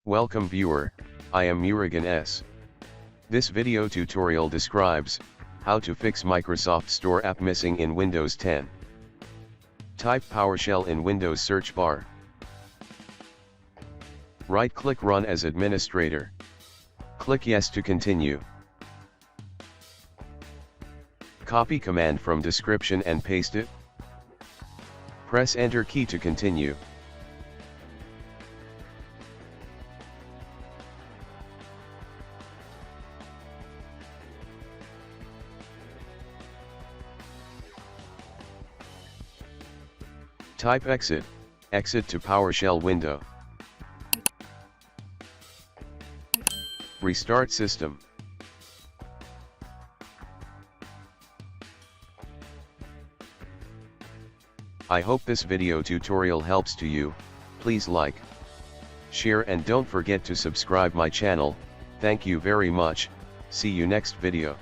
Welcome viewer, I am Murugan S. This video tutorial describes how to fix Microsoft Store app missing in Windows 10. Type PowerShell in Windows search bar. Right-click Run as administrator. Click Yes to continue. Copy command from description and paste it. Press Enter key to continue. Type exit to PowerShell window. Restart system. I hope this video tutorial helps to you. Please like, share and don't forget to subscribe my channel. Thank you very much. See you next video.